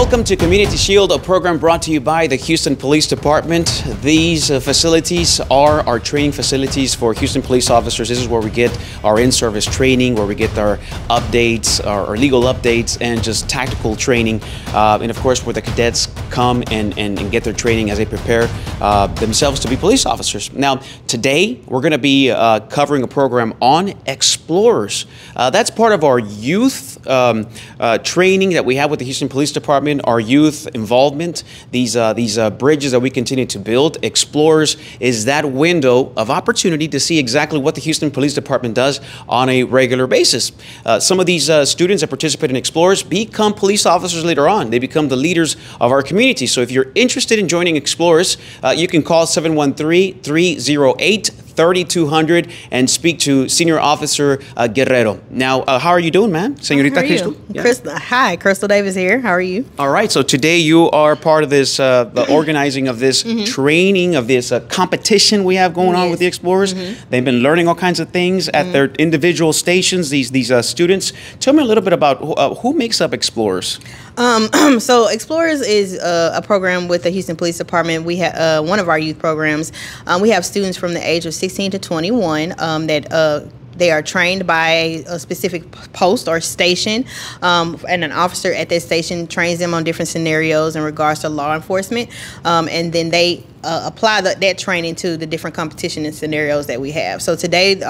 Welcome to Community Shield, a program brought to you by the Houston Police Department. These facilities are our training facilities for Houston police officers. This is where we get our in-service training, where we get our updates, our legal updates, and just tactical training. And of course, where the cadets come and get their training as they prepare themselves to be police officers. Now, today, we're going to be covering a program on Explorers. That's part of our youth training that we have with the Houston Police Department, our youth involvement, these bridges that we continue to build. Explorers is that window of opportunity to see exactly what the Houston Police Department does on a regular basis. Some of these students that participate in Explorers become police officers later on. They become the leaders of our community. So if you're interested in joining Explorers, you can call 713-308-3200 and speak to Senior Officer Guerrero. Now, how are you doing, man? Señorita Crystal? Yeah. Hi, Crystal Davis here. How are you? All right. So today you are part of this, the organizing of this training, of this competition we have going on with the Explorers. They've been learning all kinds of things at their individual stations, these students. Tell me a little bit about who makes up Explorers. So Explorers is a program with the Houston Police Department. We have one of our youth programs. We have students from the age of 16 to 21 that they are trained by a specific post or station, and an officer at that station trains them on different scenarios in regards to law enforcement, and then they apply that training to the different competition and scenarios that we have. So today,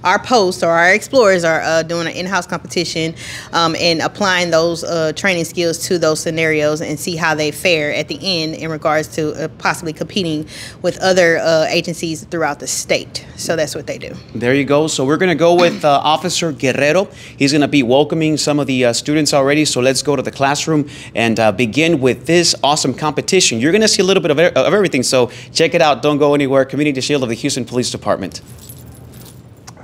our posts or our Explorers are doing an in-house competition and applying those training skills to those scenarios and see how they fare at the end in regards to possibly competing with other agencies throughout the state. So that's what they do. There you go. So we're going to go with Officer Guerrero. He's going to be welcoming some of the students already. So let's go to the classroom and begin with this awesome competition. You're going to see a little bit of everything. So check it out. Don't go anywhere. Community Shield of the Houston Police Department.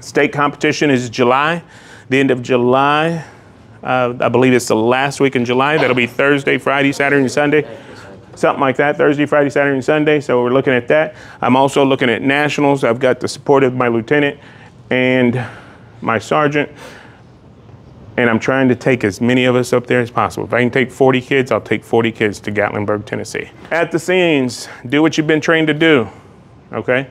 State competition is July, the end of July. I believe it's the last week in July. That'll be Thursday, Friday, Saturday, and Sunday. Something like that, Thursday, Friday, Saturday, and Sunday. So we're looking at that. I'm also looking at nationals. I've got the support of my lieutenant and my sergeant. And I'm trying to take as many of us up there as possible. If I can take 40 kids, I'll take 40 kids to Gatlinburg, Tennessee. At the scenes, do what you've been trained to do, okay?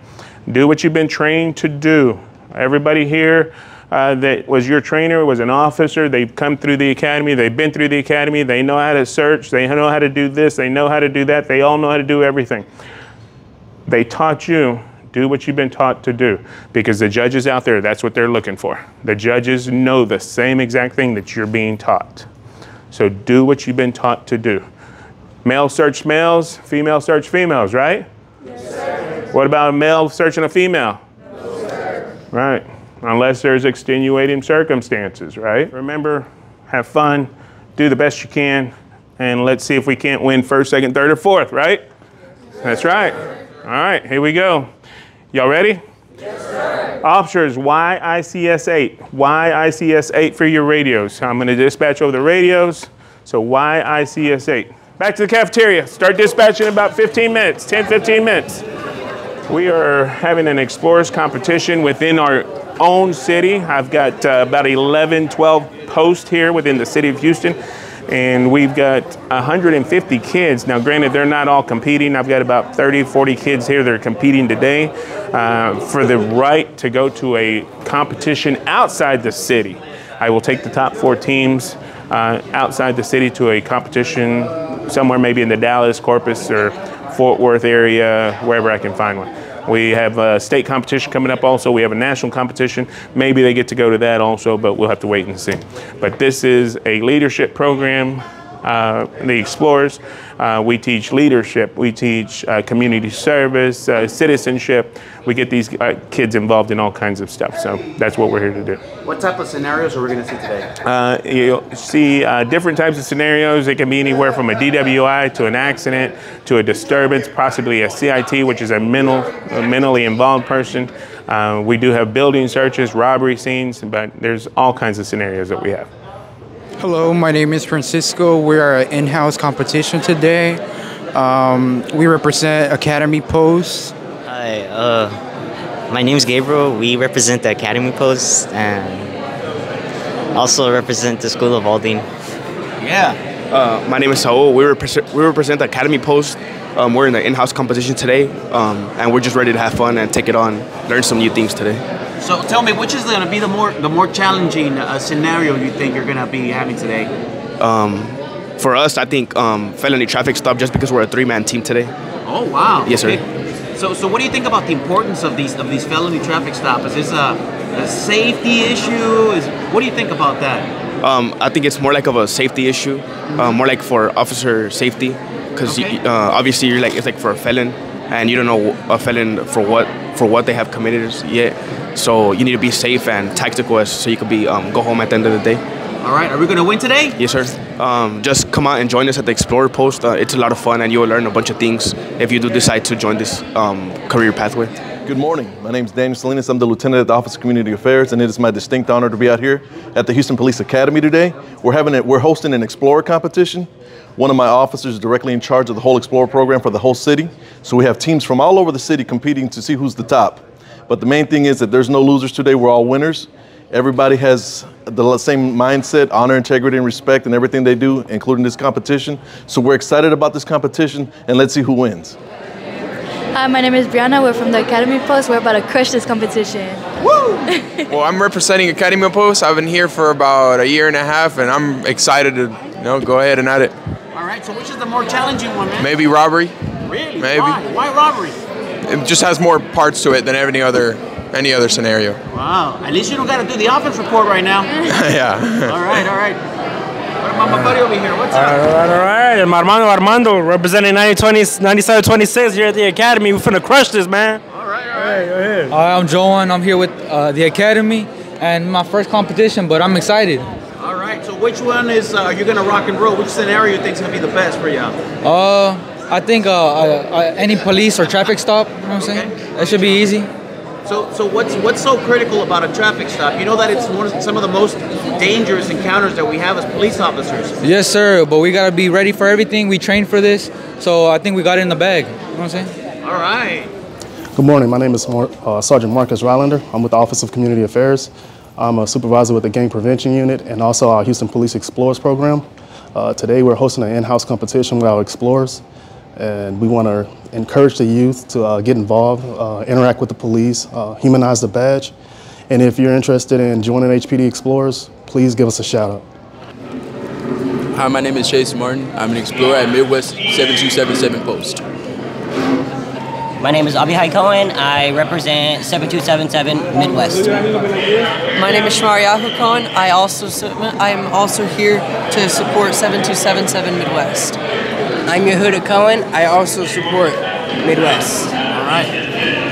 Do what you've been trained to do. Everybody here that was your trainer was an officer. They've come through the academy. They've been through the academy. They know how to search. They know how to do this. They know how to do that. They all know how to do everything. They taught you. Do what you've been taught to do, because the judges out there, that's what they're looking for. The judges know the same exact thing that you're being taught. So do what you've been taught to do. Male search males, female search females, right? Yes, sir. What about a male searching a female? Right, unless there's extenuating circumstances, right? Remember, have fun, do the best you can, and let's see if we can't win first, second, third, or fourth, right? That's right. All right, here we go. Y'all ready? Yes, sir. Officers, YICS 8. YICS 8 for your radios. I'm gonna dispatch over the radios, so YICS 8. Back to the cafeteria. Start dispatching in about 15 minutes, 10, 15 minutes. We are having an Explorers competition within our own city. I've got about 11, 12 posts here within the city of Houston, and we've got 150 kids. Now, granted, they're not all competing. I've got about 30, 40 kids here that are competing today for the right to go to a competition outside the city. I will take the top 4 teams outside the city to a competition somewhere maybe in the Dallas, Corpus, or Fort Worth area, wherever I can find one. We have a state competition coming up also. We have a national competition. Maybe they get to go to that also, but we'll have to wait and see. But this is a leadership program, the Explorers. We teach leadership. We teach community service, citizenship. We get these kids involved in all kinds of stuff. So that's what we're here to do. What type of scenarios are we going to see today? You'll see different types of scenarios. It can be anywhere from a DWI to an accident to a disturbance, possibly a CIT, which is a mentally involved person. We do have building searches, robbery scenes, but there's all kinds of scenarios that we have. Hello, my name is Francisco. We are an in-house competition today. We represent Academy Post. Hi, my name is Gabriel. We represent the Academy Post and also represent the School of Aldine. Yeah. My name is Saul. We represent the Academy Post. We're in the in-house competition today, and we're just ready to have fun and take it on, learn some new things today. So tell me, which is going to be the more challenging scenario you think you're going to be having today? For us, I think felony traffic stop, just because we're a three-man team today. Oh wow! Yes, sir. Okay. So what do you think about the importance of these felony traffic stops? Is this a safety issue? What do you think about that? I think it's more like of a safety issue, more like for officer safety, because obviously it's like for a felon, and you don't know a felon for what they have committed yet. So you need to be safe and tactical, so you could be go home at the end of the day. All right, are we going to win today? Yes, sir. Just come out and join us at the Explorer Post. It's a lot of fun, and you will learn a bunch of things if you do decide to join this career pathway. Good morning. My name is Daniel Salinas. I'm the lieutenant at the Office of Community Affairs, and it is my distinct honor to be out here at the Houston Police Academy today. We're hosting an Explorer competition. One of my officers is directly in charge of the whole Explorer program for the whole city. So we have teams from all over the city competing to see who's the top. But the main thing is that there's no losers today. We're all winners. Everybody has the same mindset, honor, integrity, and respect in everything they do, including this competition. So we're excited about this competition, and let's see who wins. Hi, my name is Brianna. We're from the Academy Post. We're about to crush this competition. Woo! Well, I'm representing Academy Post. I've been here for about a year and a half, and I'm excited to go ahead and at it. All right, so which is the more challenging one, man? Maybe robbery. Really? Maybe. Why robbery? It just has more parts to it than any other scenario. Wow. At least you don't got to do the offense report right now. Yeah. All right. What about my buddy over here? What's up? All right. I'm Armando, representing 9726 here at the Academy. We're finna crush this, man. All right. Go ahead. I'm Joan. I'm here with the Academy, and my first competition, but I'm excited. All right. So which one is you're gonna rock and roll? Which scenario you think is gonna be the best for you? I think any police or traffic stop. You know what I'm saying? That should be easy. So what's so critical about a traffic stop? You know that it's some of the most dangerous encounters that we have as police officers. Yes, sir. But we gotta be ready for everything. We trained for this, so I think we got it in the bag. You know what I'm saying? All right. Good morning. My name is Sergeant Marcus Rylander. I'm with the Office of Community Affairs. I'm a supervisor with the Gang Prevention Unit and also our Houston Police Explorers program. Today we're hosting an in-house competition with our Explorers. And we want to encourage the youth to get involved, interact with the police, humanize the badge. And if you're interested in joining HPD Explorers, please give us a shout out. Hi, my name is Chase Martin. I'm an Explorer at Midwest 7277 Post. My name is Abihai Cohen. I represent 7277 Midwest. My name is Shmariyahu Cohen. I am also here to support 7277 Midwest. I'm Yehuda Cohen. I also support Midwest. All right.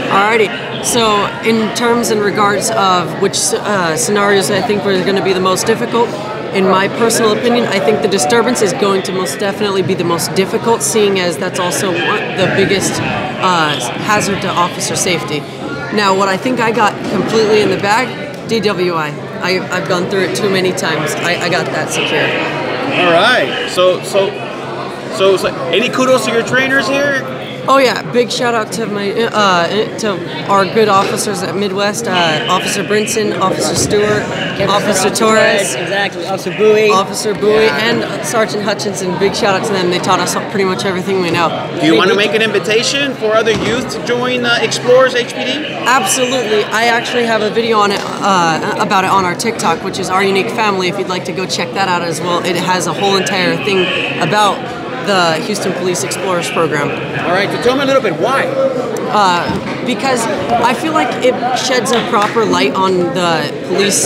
Alrighty. So, in terms and regards of which scenarios I think were going to be the most difficult, in my personal opinion, I think the disturbance is going to most definitely be the most difficult, seeing as that's also the biggest hazard to officer safety. Now, what I think I got completely in the bag, DWI. I've gone through it too many times. I got that secure. All right. So any kudos to your trainers here? Oh yeah, big shout out to to our good officers at Midwest, Officer Brinson, Officer Stewart, Officer Torres, exactly, Officer Bowie, and Sergeant Hutchinson. Big shout out to them. They taught us pretty much everything we know. Do you want to make an invitation for other youth to join Explorers HPD? Absolutely. I actually have a video on it about it on our TikTok, which is Our Unique Family. If you'd like to go check that out as well, it has a whole entire thing about the Houston Police Explorers program. All right, so tell me a little bit why. Because I feel like it sheds a proper light on the police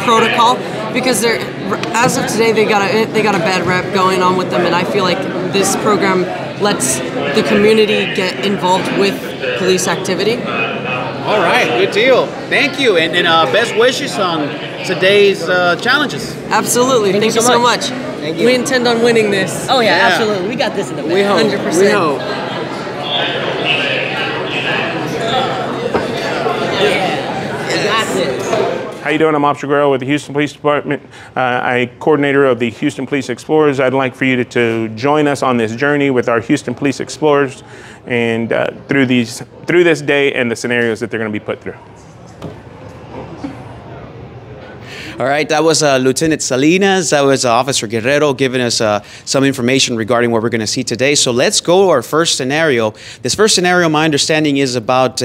protocol. Because as of today, they got a bad rep going on with them, and I feel like this program lets the community get involved with police activity. All right, good deal. Thank you, and best wishes on today's challenges. Absolutely, thank you so much. Thank you. We intend on winning this. Oh yeah, absolutely. We got this in the bag. We hope. 100%. We hope. How you doing? I'm Officer Guerrero with the Houston Police Department. I'm coordinator of the Houston Police Explorers. I'd like for you to join us on this journey with our Houston Police Explorers and through this day and the scenarios that they're going to be put through. All right, that was Lieutenant Salinas. That was Officer Guerrero giving us some information regarding what we're going to see today. So let's go to our first scenario. This first scenario, my understanding, is about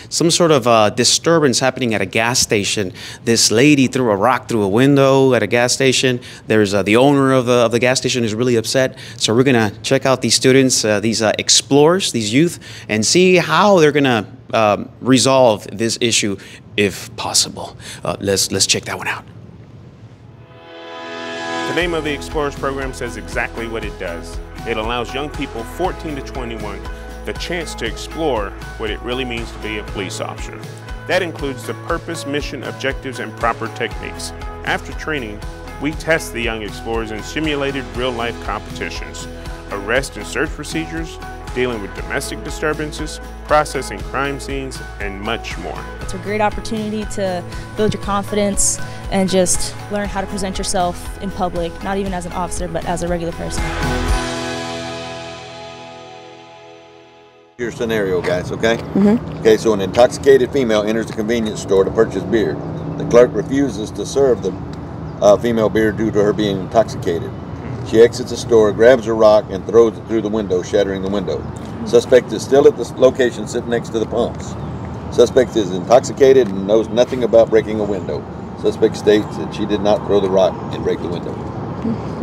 some sort of disturbance happening at a gas station. This lady threw a rock through a window at a gas station. There's the owner of the gas station is really upset. So we're going to check out these students, these explorers, these youth, and see how they're going to resolve this issue if possible. Let's check that one out. The name of the Explorers program says exactly what it does. It allows young people 14 to 21 the chance to explore what it really means to be a police officer. That includes the purpose, mission, objectives, and proper techniques. After training, we test the young explorers in simulated real-life competitions, arrest and search procedures, dealing with domestic disturbances, processing crime scenes, and much more. It's a great opportunity to build your confidence and just learn how to present yourself in public, not even as an officer, but as a regular person. Your scenario, guys, okay? Okay, so an intoxicated female enters a convenience store to purchase beer. The clerk refuses to serve the female beer due to her being intoxicated. She exits the store, grabs a rock, and throws it through the window, shattering the window. Suspect is still at the location sitting next to the pumps. Suspect is intoxicated and knows nothing about breaking a window. Suspect states that she did not throw the rock and break the window.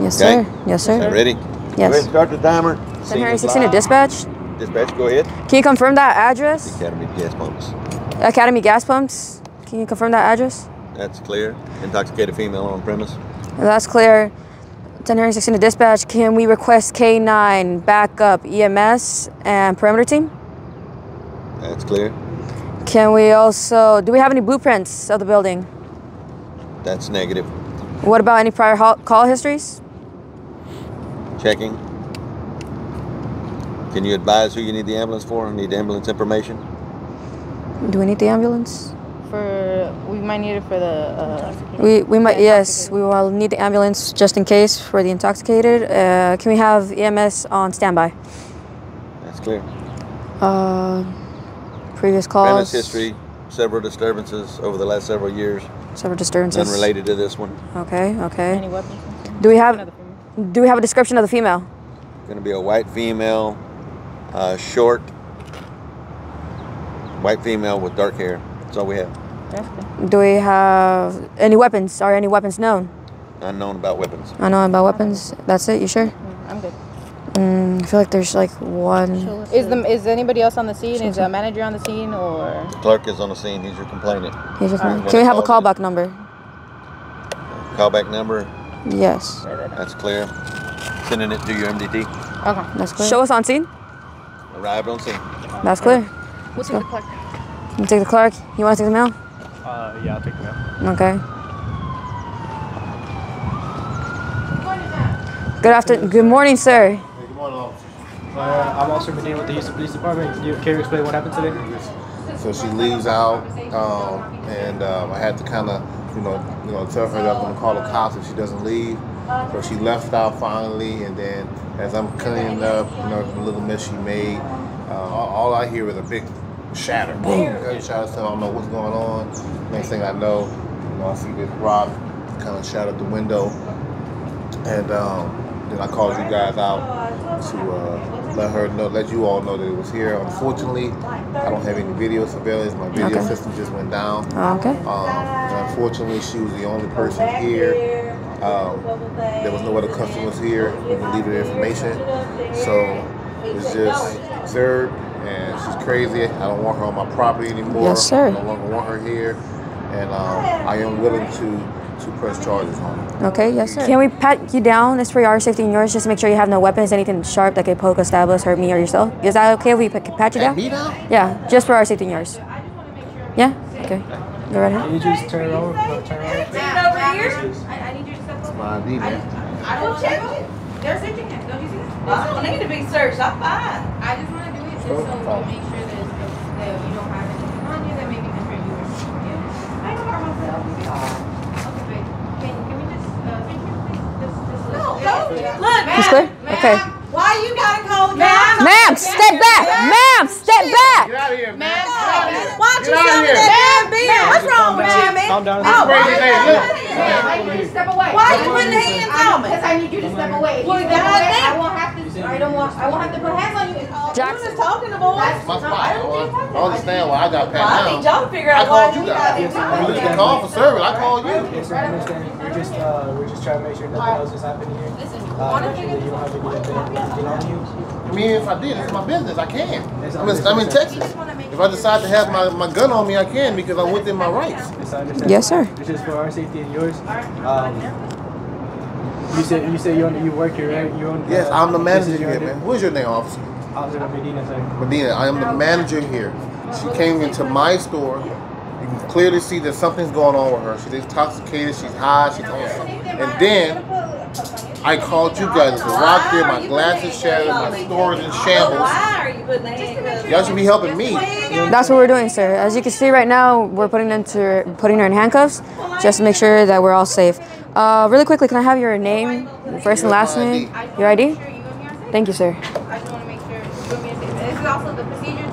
Yes, Okay? sir. Yes, sir. Are ready? Yes. Go ahead and start the timer. 1016 to dispatch. Dispatch, go ahead. Can you confirm that address? Academy Gas Pumps. Academy Gas Pumps. Can you confirm that address? That's clear. Intoxicated female on premise. That's clear. 1016 to dispatch. Can we request K9 backup EMS and perimeter team? That's clear. Can we also, do we have any blueprints of the building? That's negative. What about any prior call histories? Checking. Can you advise who you need the ambulance for? Need ambulance information? Do we need the ambulance? We might need it for the. We might, yes, we will need the ambulance just in case for the intoxicated. Can we have EMS on standby? That's clear. Previous calls. Premise history, several disturbances over the last several years. Several disturbances. Unrelated to this one. Okay, okay. Any weapons? Do we have a description of the female? Going to be a white female, short, white female with dark hair. That's all we have. Do we have any weapons? Are any weapons known? Unknown about weapons. Unknown about weapons. That's it. You sure? I'm good. I feel like there's like one. Is anybody else on the scene? Is a manager on the scene or? The clerk is on the scene. He's your complainant. Can we have a callback number? Callback number? Yes. That's clear. Sending it to your MDT. Okay. That's clear. Show us on scene. Arrived on scene. That's clear. We'll take the clerk. You take the clerk. You want to take the mail? Yeah, I'll take the mail. Okay. Good afternoon. Good morning, sir. Hey, good morning, officer. I'm Officer Medina with the Houston Police Department. Can you explain what happened today? So she leaves out, and I had to kind of, tell her that I'm gonna call the cops if she doesn't leave. So she left out finally, and then as I'm cleaning up, the little mess she made, all I hear is a big shatter. Boom! Gunshot. So I don't know what's going on. Next thing I know, I see this rock kind of shattered the window, and then I called you guys out to let you all know that it was here. Unfortunately, I don't have any video surveillance. My video system just went down. Okay. And unfortunately, she was the only person here. There was no other customers here who can leave their information. So it's just absurd, and she's crazy. I don't want her on my property anymore. Yes, sir. I no longer want her here, and I am willing to press charges on her. Okay, yes, sir. Can we pat you down? It's for your safety and yours, just to make sure you have no weapons, anything sharp that could poke, establish, hurt me or yourself. Is that okay if we pat you down? Me down? Yeah, just for our safety and yours. Yeah? Okay. Go right ahead. Can you just turn it over? Over here? I need you to step over. My ID, man. I don't check it. They're searching it. Don't you see it? I don't need to be searched. I'm fine. I just want to do it just so we make sure that you don't have anything on you that maybe can hurt you or something. I don't hurt myself. Okay, babe. Can we just Look, He's clear? Okay. why you gotta call the cops? Ma'am, step back! Ma'am, step back! Get out of here, man. Why don't you sell me that damn beer? What's wrong with you, man? Calm down. Oh, Crazy lady, look. Step away. Why are you putting hands on me? Because I need you to step away. Well, I won't have to. I won't have to put hands on you. Jackson's talking to boys. My spot. I understand why I got pat down. I need y'all to figure out why you got it. You didn't call for service. I called you. Yes, sir, I understand. We're just trying to make sure nothing else is happening here. Make sure that you don't have anything on you. I mean, if I did, it's my business. I can. I'm in Texas. If I decide to have my gun on me, I can because I'm within my rights. Yes, sir. This is for our safety and yours. You say you work here, right? You own. Yes, I'm the manager here, man. What's your name, officer? Officer Medina, sir. Medina, I am the manager here. She came into my store. You can clearly see that something's going on with her. She's intoxicated. She's high. She's on something. And then I called you guys. There's a rock there. My glasses shattered. My store is in shambles. Y'all should be helping me. That's what we're doing, sir. As you can see right now, we're putting her in handcuffs just to make sure that we're all safe. Really quickly, can I have your name, first and last name, your ID? Thank you, sir.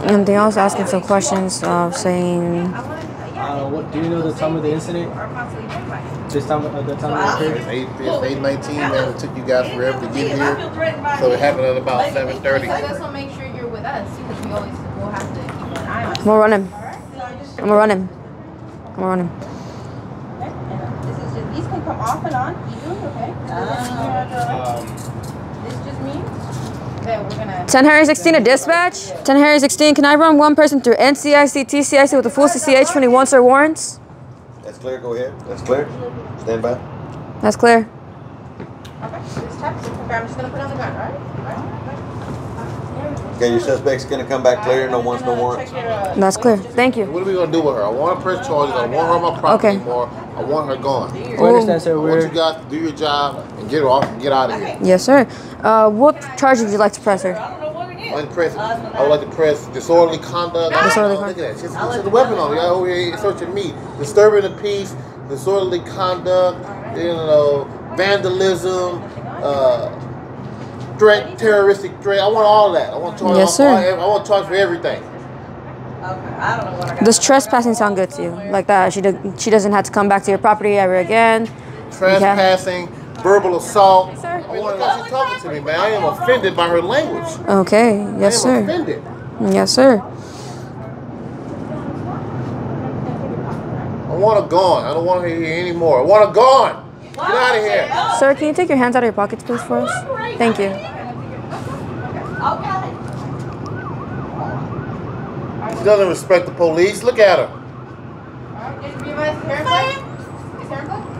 And they also asking some questions, saying. What do you know the time of the incident? The time of the occurred? It's 8:19, man. It took you guys forever to get here, so it happened at about 7:30. So make sure you're with us because we always will have to keep an eye on. I'm gonna run him. I'm gonna run him. I'm gonna run him. These can come off and on. You doing okay? This just means that we're gonna. 10 Harry 16 to dispatch. 10 Harry 16. Can I run one person through NCIC, TCIC with a full CCH 21 sir warrants? That's clear. Go ahead. That's clear. Stand by. That's clear. Okay. Just tap. Okay, I'm just gonna put on the gun, right? Okay, your suspect's gonna come back clear. No warrants, no warrants. That's clear. Thank you. What are we gonna do with her? I want to press charges. I don't want her on my property anymore. I want her gone. We understand, sir. I want you guys to do your job and get her off and get out of here. Yes, sir. What charge would you like to press her? I would like to press disorderly conduct. Disorderly conduct. Look at that. She's a weapon on me. Y'all over here searching me. Disturbing the peace, disorderly conduct, vandalism, threat, terroristic threat. I want all that. I want charge. Yes, sir. I want charge for everything. Does trespassing sound good to you? Like that? She doesn't have to come back to your property ever again. Trespassing, verbal assault. I want to know she's talking to me, man. I am offended by her language. Okay. Yes, sir. I am offended. Yes, sir. I want her gone. I don't want her here anymore. I want her gone. Get out of here. Sir, can you take your hands out of your pockets, please, for us? Thank you. She doesn't respect the police. Look at her.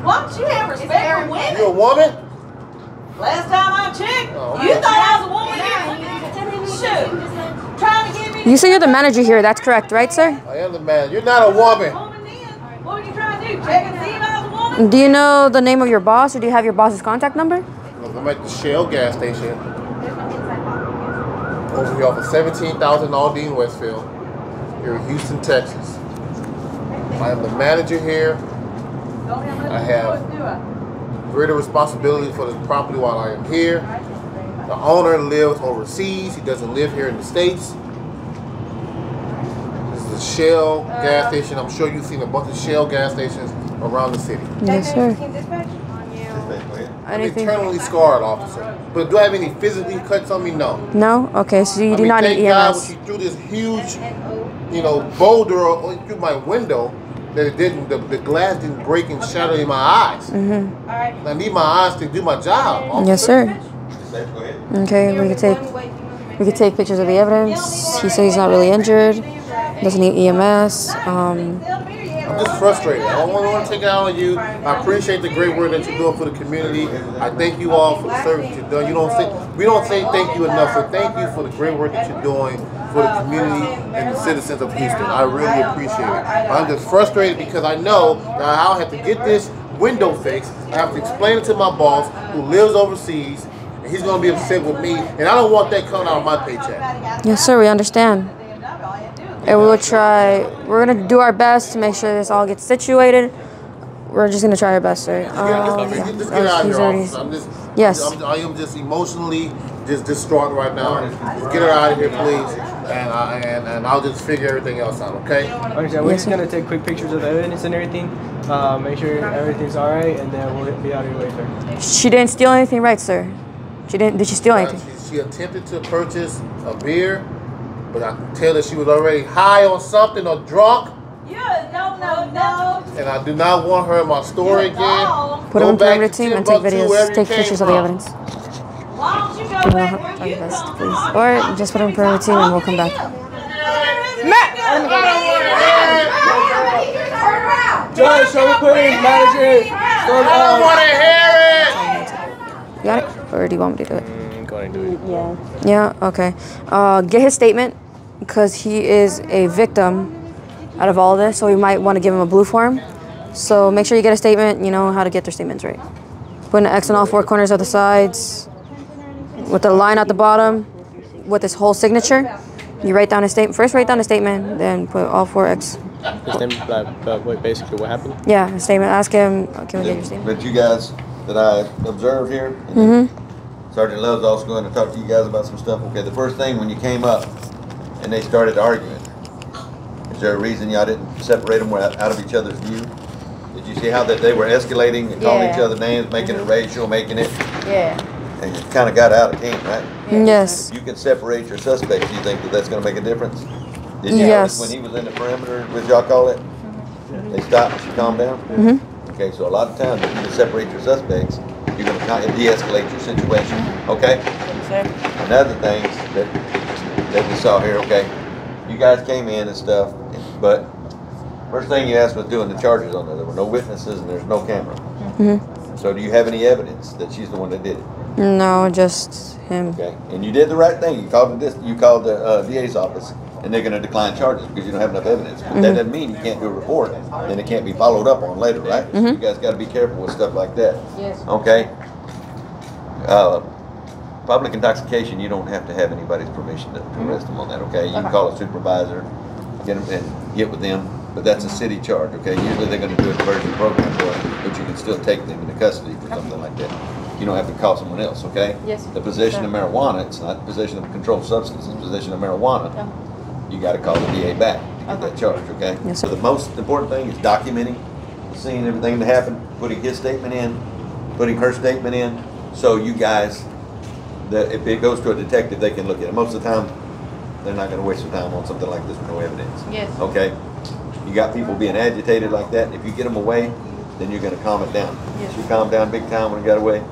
What? You have respect for women? You a woman? Last time I checked, you thought I was a woman here. Shoot. Trying to get me. You say you're the manager here. That's correct, right, sir? I am the manager. You're not a woman. What were you trying to do? Check and see if I was a woman? Do you know the name of your boss, or do you have your boss's contact number? I'm at the Shell gas station. Over here off of 17,000 Aldine Westfield, here in Houston, Texas. I am the manager here. I have greater responsibility for this property while I am here. The owner lives overseas. He doesn't live here in the States. This is a Shell gas station. I'm sure you've seen a bunch of Shell gas stations around the city. Yes, sir. I'm internally scarred, officer. But do I have any physically cuts on me? No. No? Okay, so you do not need thank God when EMS. she threw this huge, boulder through my window, that it didn't, the glass didn't break and shatter in my eyes. Mm-hmm. I need my eyes to do my job, officer. Yes, sir. Okay, we could take pictures of the evidence. He said he's not really injured. Doesn't need EMS. I'm just frustrated. I don't want to take it out on you. I appreciate the great work that you're doing for the community. I thank you all for the service you've done. We don't say thank you enough, so thank you for the great work that you're doing for the community and the citizens of Houston. I really appreciate it. I'm just frustrated because I know that I'll have to get this window fixed. I have to explain it to my boss who lives overseas, and he's going to be upset with me, and I don't want that coming out of my paycheck. Yes, sir, we understand. And we're going to do our best to make sure this all gets situated. We're just going to try our best, sir. Just get out of here, officer. Yes. I am just emotionally just distraught right now. Just get her out of here, please, and I'll just figure everything else out, okay? Understand. We're just gonna take quick pictures of the evidence and everything, make sure everything's all right, and then we'll be out of your way, sir. She didn't steal anything, right, sir? She didn't. Did she steal anything? She attempted to purchase a beer, but I could tell that she was already high on something or drunk. Yeah, no. And I do not want her in my store again. Put them in perimeter team and take videos, take pictures of the evidence. Why don't you go back where you from? Please. Or just put them in perimeter team and we'll come back. Judge, so we're putting manager. I don't want to hear it. You got it? Or do you want me to do it? Go ahead and do it. Yeah. Yeah. Okay. Get his statement because he is a victim out of all of this, so we might want to give him a blue form. So make sure you get a statement. You know how to get their statements right. Put an X on all four corners of the sides with a line at the bottom with his whole signature. You write down a statement. First write down a statement, then put all four X. The statement, what basically what happened? Yeah, a statement. Ask him, can we get your statement? But you guys that I observed here, Sergeant Love's also going to talk to you guys about some stuff. Okay, the first thing when you came up and they started arguing, is there a reason y'all didn't separate them out of each other's view? Did you see how that they were escalating and calling each other names, making it racial, making it? Yeah. And it kind of got out of hand, right? Yes. You can separate your suspects. Do you think that that's going to make a difference? Did you Yes. notice when he was in the perimeter, what y'all call it? They stopped and she calmed down? Okay, so a lot of times if you can separate your suspects, you're going to kind of de-escalate your situation, okay? Another thing that we saw here, okay, you guys came in and stuff, but first thing you asked was doing the charges on there. There were no witnesses and there's no camera. So do you have any evidence that she's the one that did it? No, just him. Okay, and you did the right thing. You called the DA's office, and they're going to decline charges because you don't have enough evidence. But that doesn't mean you can't do a report, and it can't be followed up on later, right? So you guys got to be careful with stuff like that. Yes. Okay. Public intoxication, you don't have to have anybody's permission to arrest them on that. Okay, you can call a supervisor, get them and get with them. But that's a city charge. Okay, usually they're going to do a diversion program for it, but you can still take them into custody for something like that. You don't have to call someone else, okay? Yes. The possession of marijuana, it's not possession of a controlled substance, it's possession of marijuana. You got to call the DA back to get that charge, okay? Yes, So the most important thing is documenting, seeing everything that happened, putting his statement in, putting her statement in, so you guys, that if it goes to a detective, they can look at it. Most of the time, they're not going to waste their time on something like this with no evidence. Yes. Okay? You got people being agitated like that, and if you get them away, then you're going to calm it down. Yes. She calmed down big time when he got away.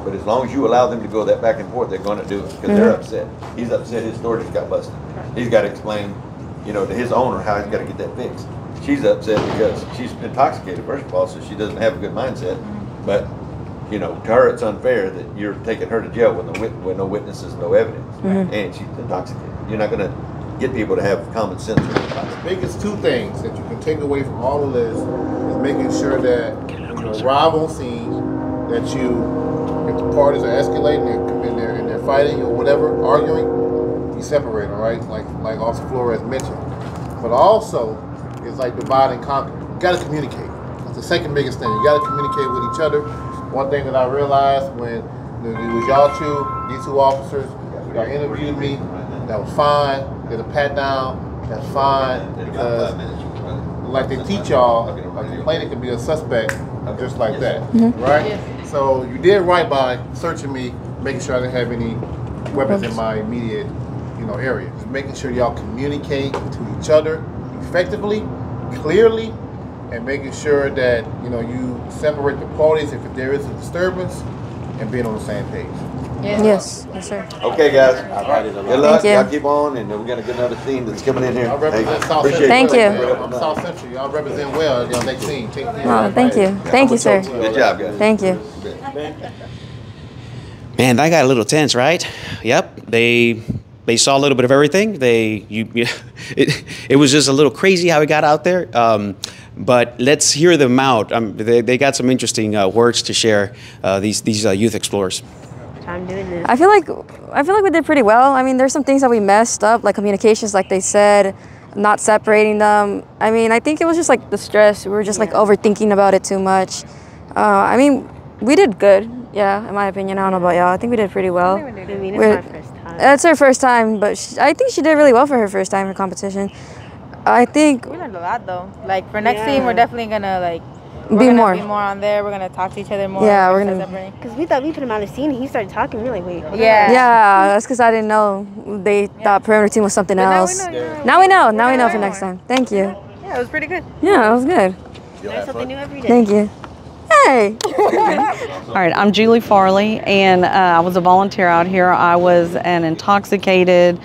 But as long as you allow them to go that back and forth, they're going to do it because they're upset. He's upset his store just got busted. He's got to explain, you know, to his owner how he's got to get that fixed. She's upset because she's intoxicated, first of all, so she doesn't have a good mindset. But, you know, to her it's unfair that you're taking her to jail with no witnesses, no evidence, and she's intoxicated. You're not going to get people to have common sense. The biggest two things that you can take away from all of this is making sure that you arrive on scene, that if the parties are escalating and they're fighting or whatever, arguing, you separate them, right? Like Officer Flores mentioned. But also, it's like divide and conquer. You got to communicate. That's the second biggest thing. You got to communicate with each other. One thing that I realized when it was these two officers, y'all interviewed me, that was fine. Did a pat down, that's fine. Because like they teach y'all, a complainant can be a suspect just like that, right? So you did right by searching me, making sure I didn't have any weapons in my immediate, area. Just making sure y'all communicate to each other effectively, clearly, and making sure that you separate the parties if there is a disturbance, and being on the same page. Yes, sir. Okay, guys. Good luck. Thank you. Y'all keep on, and we got a good another team that's coming in here. I represent South appreciate Central. Thank you. I'm South Central. Y'all represent well. Y'all next team. Take care. Oh, thank you. Thank you, sir. Good job, guys. Thank you. Man, that got a little tense, right? Yep. They saw a little bit of everything. It was just a little crazy how it got out there. But let's hear them out. They got some interesting words to share. These youth explorers. I'm doing this. I feel like we did pretty well. I mean, there's some things that we messed up, like communications, like they said, not separating them. I mean, I think it was just like the stress. We were just like overthinking about it too much. I mean, we did good. Yeah, in my opinion. I don't know about y'all. I think we did pretty well. I mean, it's my first time. That's her first time, but I think she did really well for her first time in competition. I think we learned a lot though. Like for next team, we're definitely gonna like be more on there. We're gonna talk to each other more. Yeah, we're gonna. Because we thought we put him on the scene, and he started talking. We're like, wait. Yeah, that's because I didn't know. They thought perimeter team was something else. Now we know. Now we know for next time. Thank you. Yeah, it was pretty good. Yeah, it was good. Learn something new every day. Thank you. Hey. All right, I'm Julie Farley, and I was a volunteer out here. I was an intoxicated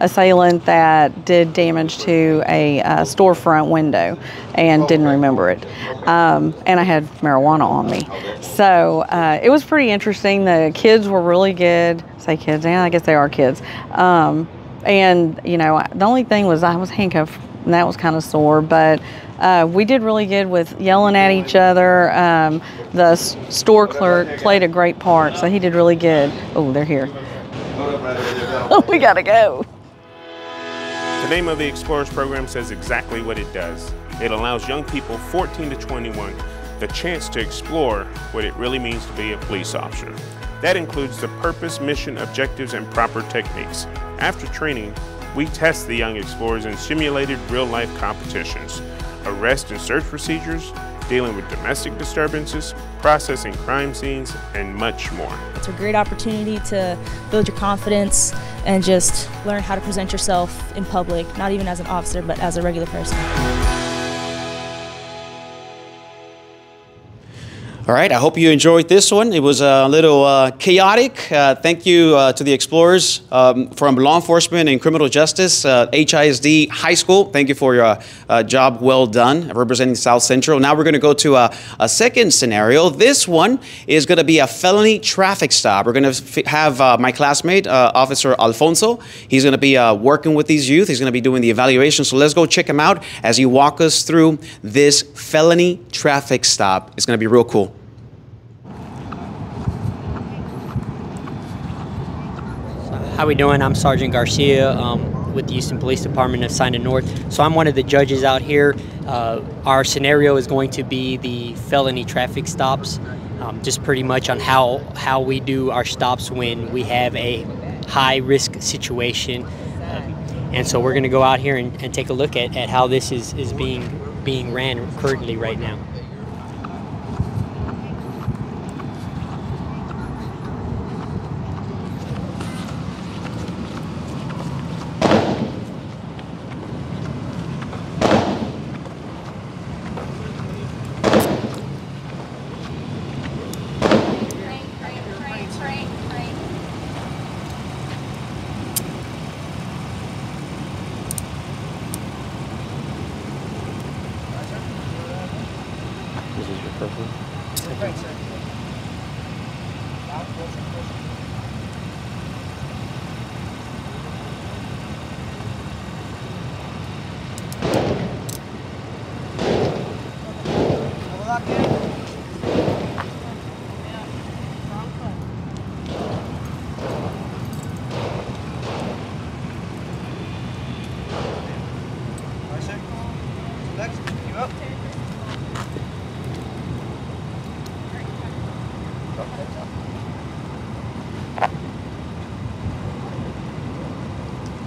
assailant that did damage to a storefront window and didn't remember it. And I had marijuana on me. So it was pretty interesting. The kids were really good. Say kids, yeah, I guess they are kids. And, you know, the only thing was I was handcuffed, and that was kind of sore, but we did really good with yelling at each other. The store clerk played a great part, so he did really good. Oh, they're here. We gotta go. The name of the Explorers program says exactly what it does. It allows young people 14 to 21 the chance to explore what it really means to be a police officer. That includes the purpose, mission, objectives, and proper techniques. After training, we test the young explorers in simulated real-life competitions, arrest and search procedures, dealing with domestic disturbances, processing crime scenes, and much more. It's a great opportunity to build your confidence and just learn how to present yourself in public, not even as an officer, but as a regular person. All right, I hope you enjoyed this one. It was a little chaotic. Thank you to the Explorers from Law Enforcement and Criminal Justice, HISD High School. Thank you for your job well done representing South Central. Now we're going to go to a second scenario. This one is going to be a felony traffic stop. We're going to have my classmate, Officer Alfonso. He's going to be working with these youth. He's going to be doing the evaluation. So let's go check him out as he walks us through this felony traffic stop. It's going to be real cool. How we doing? I'm Sergeant Garcia with the Houston Police Department of Sinai North. So I'm one of the judges out here. Our scenario is going to be the felony traffic stops, just pretty much on how we do our stops when we have a high-risk situation. And so we're going to go out here and take a look at how this is being ran currently right now. This is your purple. Right, sir.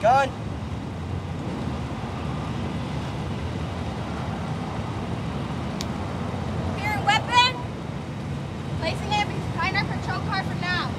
Gun. Carrying weapon. Placing it behind our patrol car for now.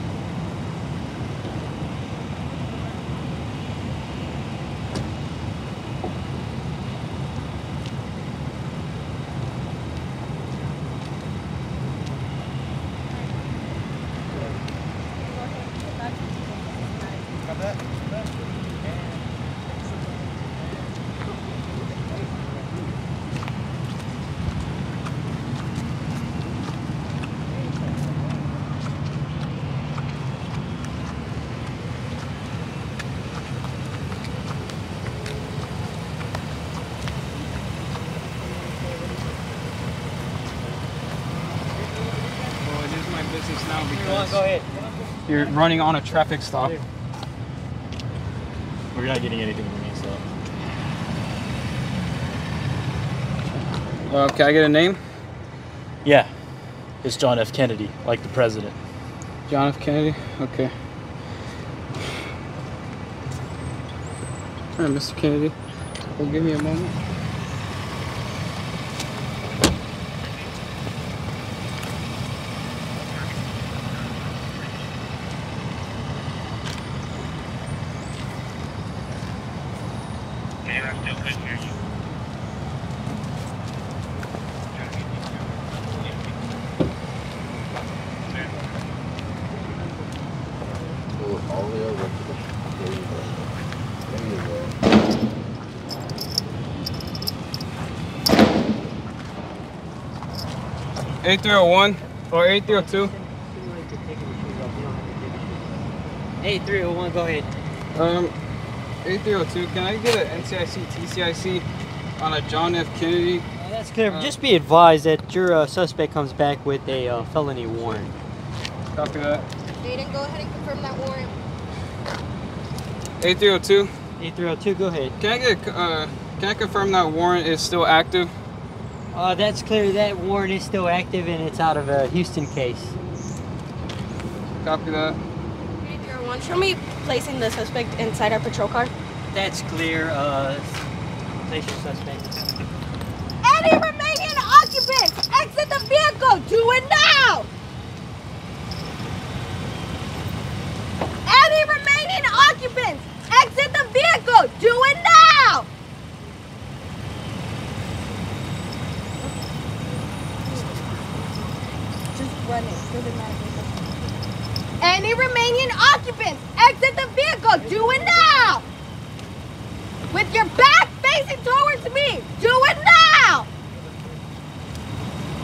Now because Go ahead. you're running on a traffic stop. We're not getting anything from me, so. Can I get a name? Yeah. It's John F. Kennedy, like the president. John F. Kennedy? Okay. All right, Mr. Kennedy. Well, give me a moment. A301 or A302? A301, go ahead. A302, can I get an NCIC, TCIC on a John F. Kennedy? That's clear. Just be advised that your suspect comes back with a felony warrant. Copy that. Aiden, go ahead and confirm that warrant. A302? A302, go ahead. Can I confirm that warrant is still active? That's clear. That warrant is still active and it's out of a Houston case. Copy that. A301, show me placing the suspect inside our patrol car. That's clear. Place your suspect. Any remaining occupants, exit the vehicle. Do it now. Any remaining occupants, exit the vehicle. Do it now. Any remaining occupants, exit the vehicle. Do it now. With your back facing towards me. Do it now.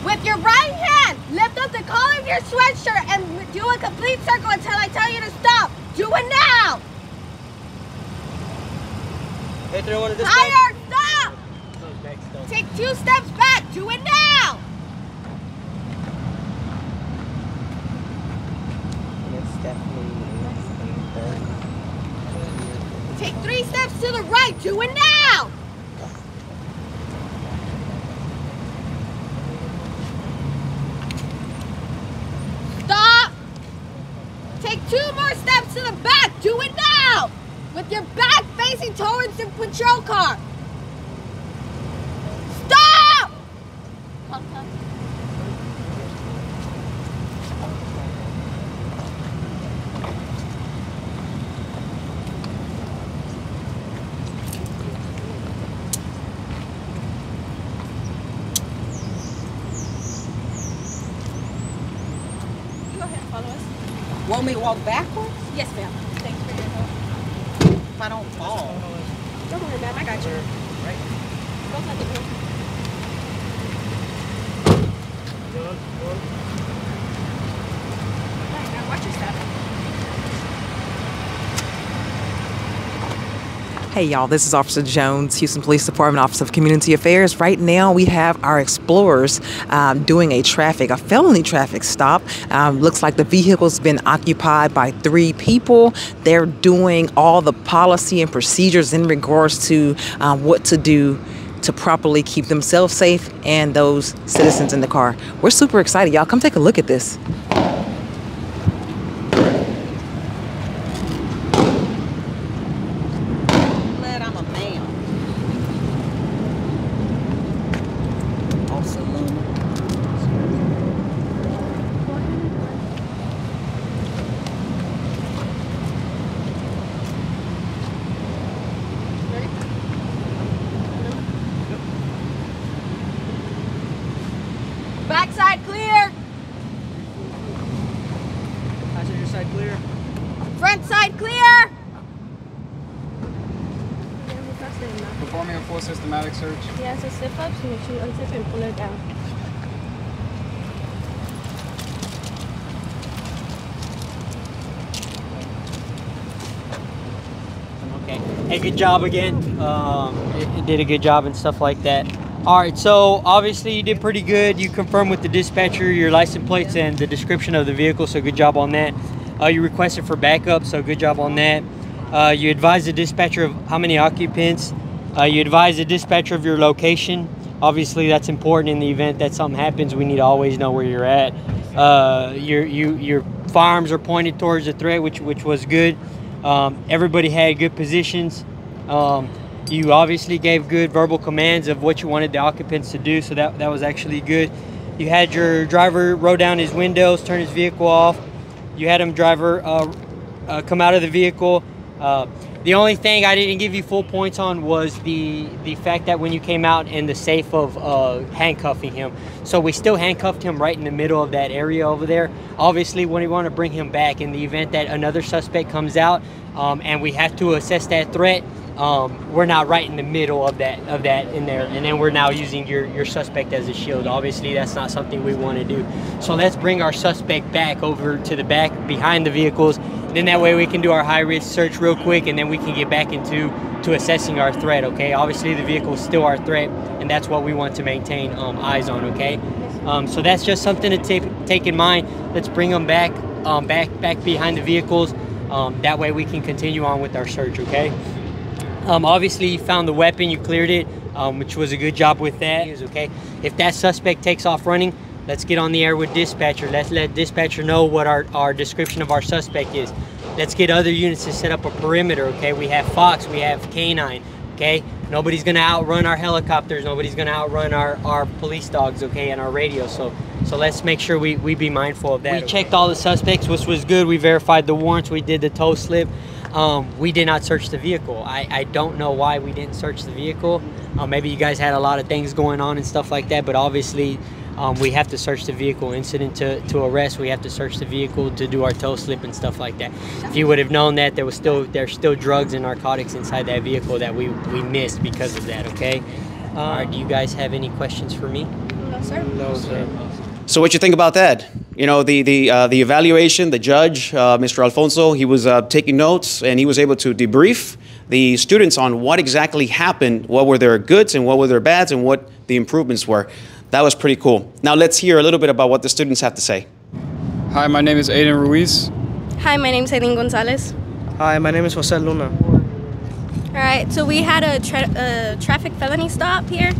With your right hand, lift up the collar of your sweatshirt and do a complete circle until I tell you to stop. Do it now. Higher, stop. Take 2 steps back. Do it now. Take 3 steps to the right. Do it now. Stop. Take 2 more steps to the back. Do it now. With your back facing towards the patrol car. Stop. Want me to walk backwards? Yes, ma'am. Thanks for your help. If I don't fall. Don't worry, ma'am. I got you. Right. Go let the door. All right, now watch your step. Hey y'all, this is Officer Jones, Houston Police Department, Office of Community Affairs. Right now we have our explorers doing a felony traffic stop. Looks like the vehicle's been occupied by 3 people. They're doing all the policy and procedures in regards to what to do to properly keep themselves safe and those citizens in the car. We're super excited, y'all. Come take a look at this. Backside clear. Passenger side clear. Front side clear. Performing a full systematic search. Yeah, so step up so make sure you unzip and pull it down. Okay. Hey, good job again. You did a good job and stuff like that. All right, so obviously you did pretty good. You confirmed with the dispatcher your license plates and the description of the vehicle, so good job on that. You requested for backup, so good job on that. You advised the dispatcher of how many occupants. You advised the dispatcher of your location. Obviously, that's important in the event that something happens. We need to always know where you're at. Your firearms are pointed towards the threat, which was good. Everybody had good positions. You obviously gave good verbal commands of what you wanted the occupants to do, so that was actually good. You had your driver roll down his windows, turn his vehicle off. You had him come out of the vehicle. The only thing I didn't give you full points on was the fact that when you came out in the safe of handcuffing him. So we still handcuffed him right in the middle of that area over there. Obviously, when we want to bring him back in the event that another suspect comes out and we have to assess that threat, we're not right in the middle of that in there, and then we're now using your suspect as a shield. Obviously, that's not something we want to do. So let's bring our suspect back over to the back behind the vehicles. Then that way we can do our high-risk search real quick, and then we can get back into assessing our threat. Okay, obviously the vehicle is still our threat, and that's what we want to maintain eyes on. Okay, so that's just something to take in mind. Let's bring them back behind the vehicles. That way we can continue on with our search. Okay. Obviously, you found the weapon, you cleared it, which was a good job with that. Okay. If that suspect takes off running, let's get on the air with dispatcher. Let's let dispatcher know what our description of our suspect is. Let's get other units to set up a perimeter. Okay. We have Fox, we have K9. Okay. Nobody's gonna outrun our helicopters. Nobody's gonna outrun our police dogs. Okay, and our radio. So let's make sure we be mindful of that. We checked all the suspects, which was good. We verified the warrants. We did the tow slip. We did not search the vehicle. I don't know why we didn't search the vehicle. Maybe you guys had a lot of things going on and stuff like that, but obviously we have to search the vehicle. Incident to arrest, we have to search the vehicle to do our tow slip and stuff like that. If you would have known that there's still drugs and narcotics inside that vehicle that we missed because of that, okay? All right, do you guys have any questions for me? No, sir. No, sir. So what you think about that? You know, the evaluation, the judge, Mr. Alfonso, he was taking notes, and he was able to debrief the students on what exactly happened, what were their goods and what were their bads, and what the improvements were. That was pretty cool. Now let's hear a little bit about what the students have to say. Hi, my name is Aiden Ruiz. Hi, my name is Aileen Gonzalez. Hi, my name is Jose Luna. All right, so we had a traffic felony stop here.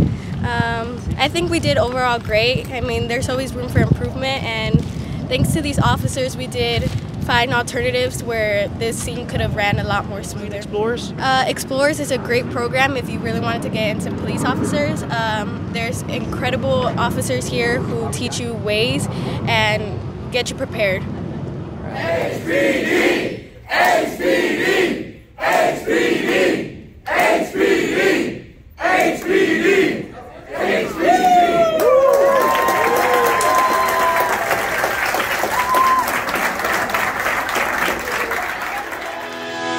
I think we did overall great. I mean, there's always room for improvement, and thanks to these officers, we did find alternatives where this scene could have ran a lot more smoother. Explorers? Explorers is a great program if you really wanted to get into police officers. There's incredible officers here who teach you ways and get you prepared. HPD! HPD! HPD! HPD! HPD!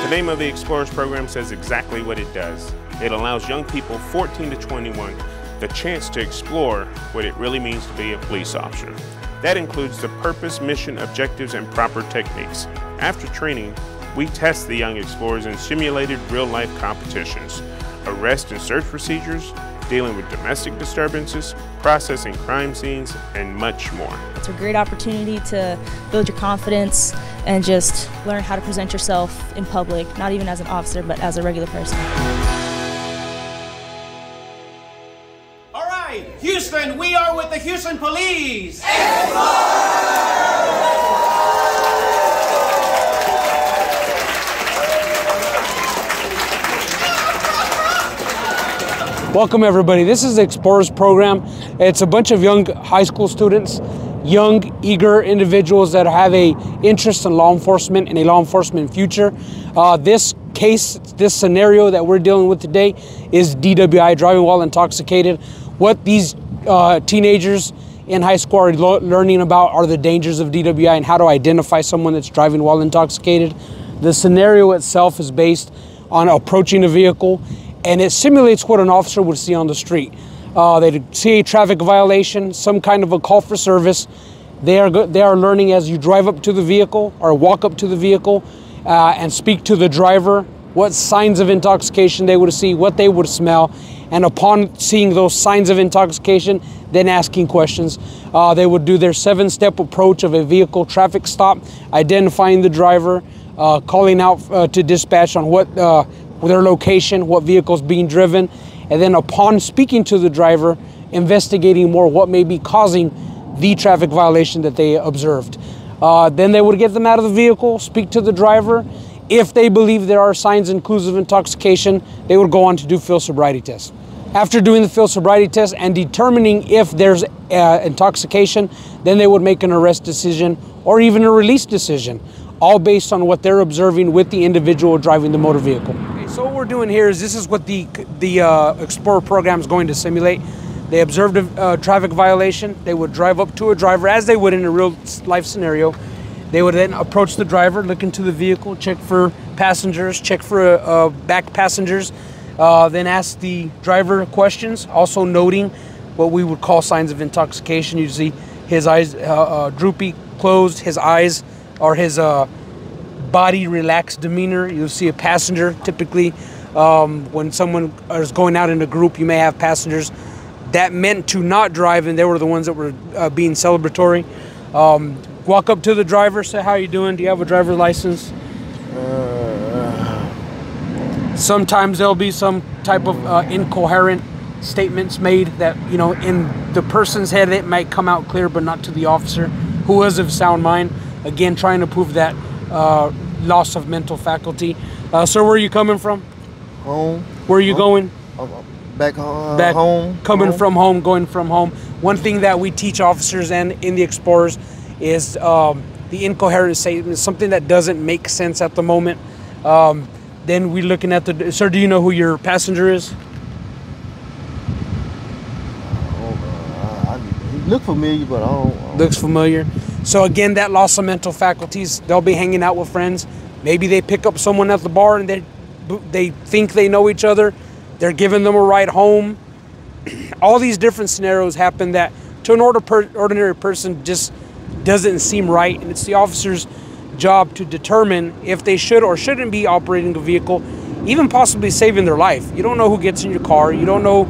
The name of the Explorers program says exactly what it does. It allows young people 14 to 21 the chance to explore what it really means to be a police officer. That includes the purpose, mission, objectives, and proper techniques. After training, we test the young explorers in simulated real-life competitions, arrest and search procedures, dealing with domestic disturbances, processing crime scenes, and much more. It's a great opportunity to build your confidence and just learn how to present yourself in public, not even as an officer, but as a regular person. All right, Houston, we are with the Houston Police. Welcome everybody. This is the Explorers program. It's a bunch of young high school students, young, eager individuals that have a interest in law enforcement and a law enforcement future. This scenario that we're dealing with today is DWI, driving while intoxicated. What these teenagers in high school are learning about are the dangers of DWI and how to identify someone that's driving while intoxicated. The scenario itself is based on approaching a vehicle, and it simulates what an officer would see on the street. They see a traffic violation, some kind of a call for service. They are learning as you drive up to the vehicle or walk up to the vehicle and speak to the driver what signs of intoxication they would see, what they would smell, and upon seeing those signs of intoxication, then asking questions. They would do their 7-step approach of a vehicle traffic stop, identifying the driver, calling out to dispatch on what their location, what vehicle's being driven, and then upon speaking to the driver, investigating more what may be causing the traffic violation that they observed. Then they would get them out of the vehicle, speak to the driver. If they believe there are signs and clues of intoxication, they would go on to do field sobriety tests. After doing the field sobriety test and determining if there's intoxication, then they would make an arrest decision or even a release decision, all based on what they're observing with the individual driving the motor vehicle. Okay, so what we're doing here is this is what the Explorer program is going to simulate. They observed a traffic violation. They would drive up to a driver as they would in a real life scenario. They would then approach the driver, look into the vehicle, check for passengers, check for back passengers, then ask the driver questions, also noting what we would call signs of intoxication. You see his eyes droopy, closed, his eyes or his body relaxed demeanor. You'll see a passenger. Typically, when someone is going out in a group, you may have passengers that meant to not drive, and they were the ones that were being celebratory. Walk up to the driver, say, how you doing? Do you have a driver's license? Sometimes there'll be some type of incoherent statements made that, you know, in the person's head it might come out clear, but not to the officer, who was of sound mind. Again, trying to prove that loss of mental faculty. Sir, where are you coming from? Home. Where are you going? Back home. Back home. Coming from home, going from home. One thing that we teach officers and in the Explorers is the incoherent statement, something that doesn't make sense at the moment. Then we're looking at the, sir, do you know who your passenger is? Look familiar, but I don't. Looks familiar. So again, that loss of mental faculties, they'll be hanging out with friends. Maybe they pick up someone at the bar and they think they know each other. They're giving them a ride home. All these different scenarios happen that to an ordinary person just doesn't seem right. And it's the officer's job to determine if they should or shouldn't be operating a vehicle, even possibly saving their life. You don't know who gets in your car. You don't know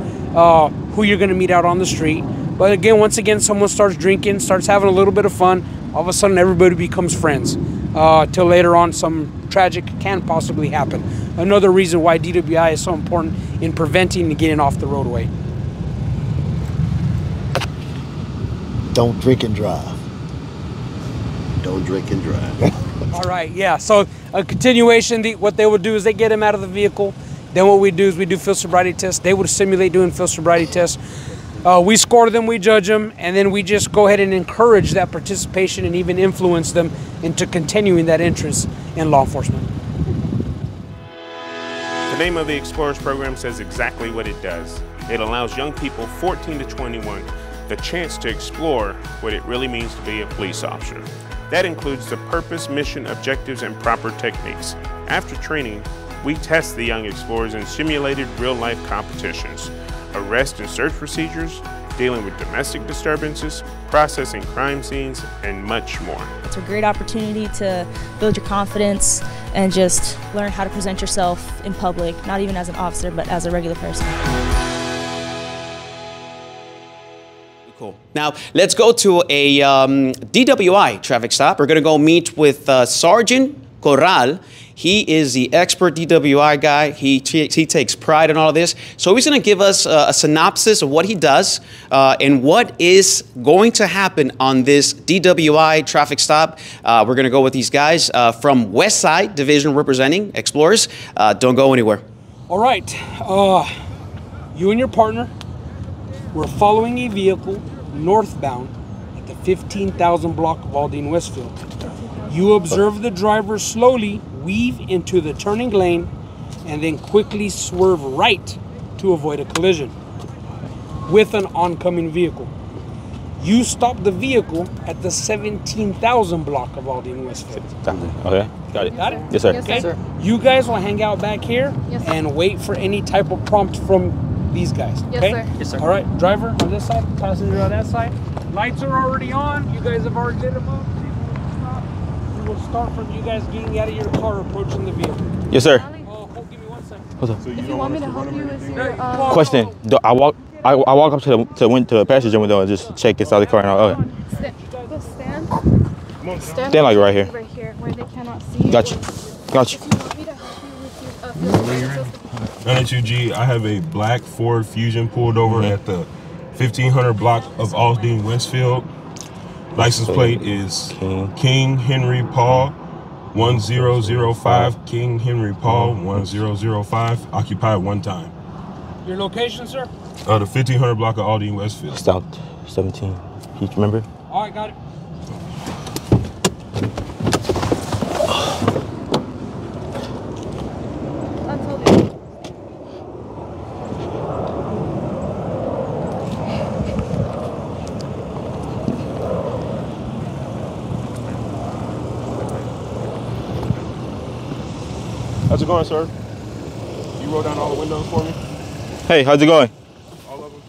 who you're going to meet out on the street. But again, once again, someone starts drinking, starts having a little bit of fun. All of a sudden, everybody becomes friends. Till later on, some tragic can possibly happen. Another reason why DWI is so important in preventing and getting off the roadway. Don't drink and drive. Don't drink and drive. All right, yeah. So a continuation, what they would do is they get him out of the vehicle. Then what we do is we do field sobriety tests. They would simulate doing field sobriety tests. We score them, we judge them, and then we just go ahead and encourage that participation and even influence them into continuing that interest in law enforcement. The name of the Explorers program says exactly what it does. It allows young people 14 to 21 the chance to explore what it really means to be a police officer. That includes the purpose, mission, objectives, and proper techniques. After training, we test the young explorers in simulated real-life competitions, arrest and search procedures, dealing with domestic disturbances, processing crime scenes, and much more. It's a great opportunity to build your confidence and just learn how to present yourself in public, not even as an officer, but as a regular person. Cool. Now, let's go to a DWI traffic stop. We're going to go meet with Sergeant Corral. He is the expert DWI guy. He takes pride in all of this. So he's going to give us a synopsis of what he does and what is going to happen on this DWI traffic stop. We're going to go with these guys from West Side Division representing Explorers. Don't go anywhere. All right. You and your partner were following a vehicle northbound at the 15,000 block of Aldine Westfield. You observe the driver slowly weave into the turning lane and then quickly swerve right to avoid a collision with an oncoming vehicle. You stop the vehicle at the 17,000 block of Aldine Westfield. Okay, got it. Got it? Yes, sir. Okay. Yes, sir. You guys will hang out back here and wait for any type of prompt from these guys. Yes, Okay? sir. Yes, sir. All right, driver on this side, passenger on that side. Lights are already on. You guys have already lit them up. We'll start from you guys getting out of your car, approaching the vehicle. Yes, sir. Give me 1 second. Hold on. So you want me to help you with your Question. I walk up to the passenger window and just check inside the car and all. Okay. Stand Stand like right here. Right here, where they cannot see. Got you. Got you. If you want me to 9HUG, I have a black Ford Fusion pulled over at the 1500 block of Aldine Westfield. License plate is King Henry Paul 1005. King Henry Paul 1005. Occupied one time. Your location, sir? The 1500 block of Aldine Westfield. South 17. You remember? All right, got it. How's it going, sir? You roll down all the windows for me? Hey, how's it going? All of them?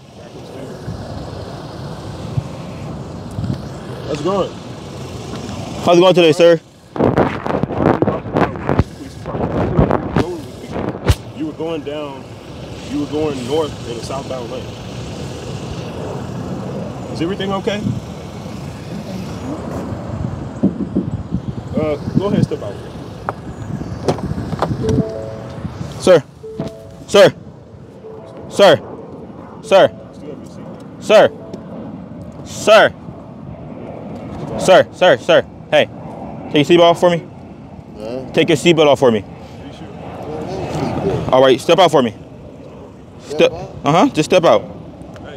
How's it going? How's it going today, sir? You were going down, you were going north in a southbound lane. Is everything okay? Go ahead and step out here. Sir. Sir. Sir. Sir. Sir. Sir. Sir. Sir. Sir. Hey. Take your seatbelt off for me. Take your seatbelt off for me. All right. Step out for me. Step. Just step out. Can I